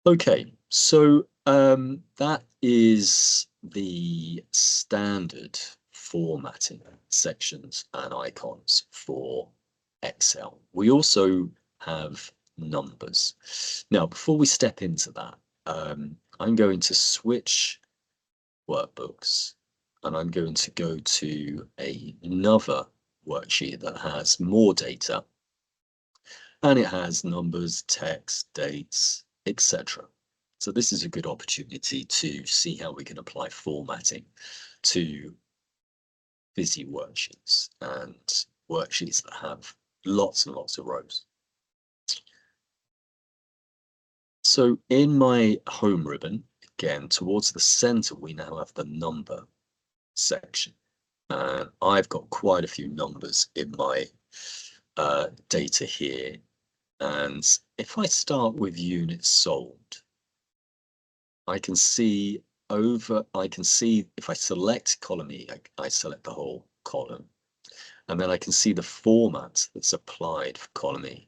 Okay, so that is the standard formatting sections and icons for Excel. We also have numbers. Now, before we step into that, I'm going to switch workbooks and I'm going to go to another worksheet that has more data and it has numbers, text, dates, etc. So this is a good opportunity to see how we can apply formatting to busy worksheets and worksheets that have lots and lots of rows. So in my home ribbon, again, towards the center, we now have the number section. And I've got quite a few numbers in my data here. And if I start with units sold, I can see if I select column E, I select the whole column, and then I can see the format that's applied for column E.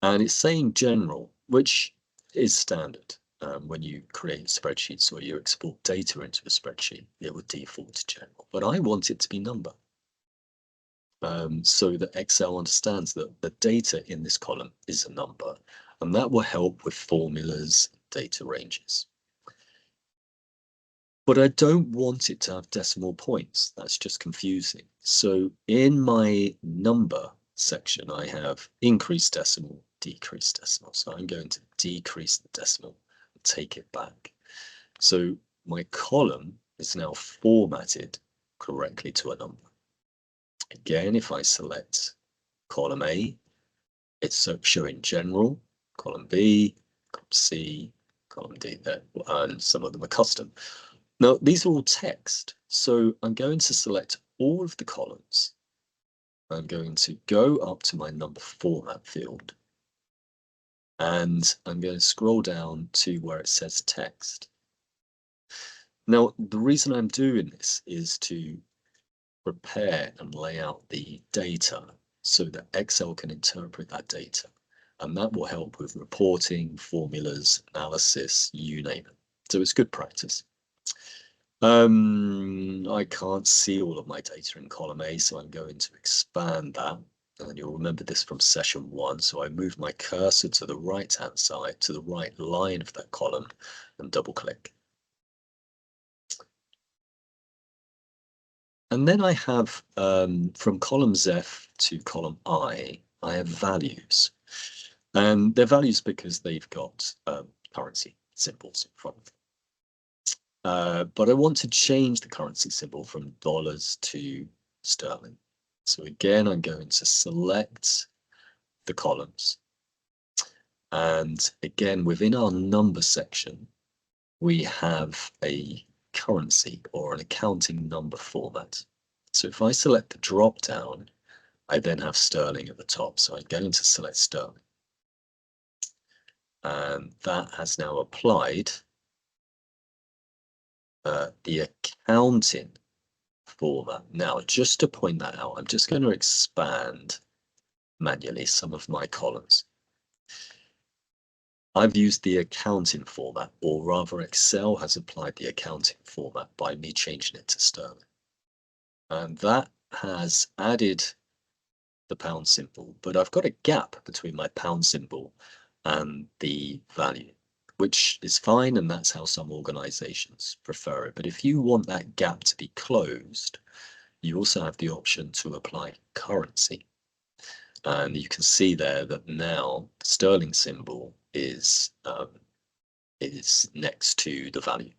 And it's saying general, which is standard. When you create spreadsheets or you export data into a spreadsheet, it would default to general, but I want it to be number. So that Excel understands that the data in this column is a number, and that will help with formulas, data ranges. But I don't want it to have decimal points. That's just confusing. So in my number section, I have increased decimal, decreased decimal. So I'm going to decrease the decimal and take it back. So my column is now formatted correctly to a number. Again, if I select column A, it's showing general, column B, column C, column D there, and some of them are custom. Now, these are all text, so I'm going to select all of the columns. I'm going to go up to my number format field, and I'm going to scroll down to where it says text. Now, the reason I'm doing this is to prepare and lay out the data so that Excel can interpret that data. And that will help with reporting, formulas, analysis, you name it. So it's good practice. I can't see all of my data in column A, so I'm going to expand that. And you'll remember this from session 1. So I move my cursor to the right-hand side, to the right line of that column, and double click. And then I have, from column F to column I have values. And they're values because they've got currency symbols in front of them. But I want to change the currency symbol from dollars to sterling. So again, I'm going to select the columns. And again, within our number section, we have a currency or an accounting number format. So if I select the drop down, I then have sterling at the top. So I'm going to select sterling. And that has now applied the accounting format. Now, just to point that out, I'm just going to expand manually some of my columns. I've used the accounting format, or rather Excel has applied the accounting format by me changing it to sterling. And that has added the pound symbol, but I've got a gap between my pound symbol and the value, which is fine, and that's how some organizations prefer it. But if you want that gap to be closed, you also have the option to apply currency. And you can see there that now the sterling symbol is next to the value.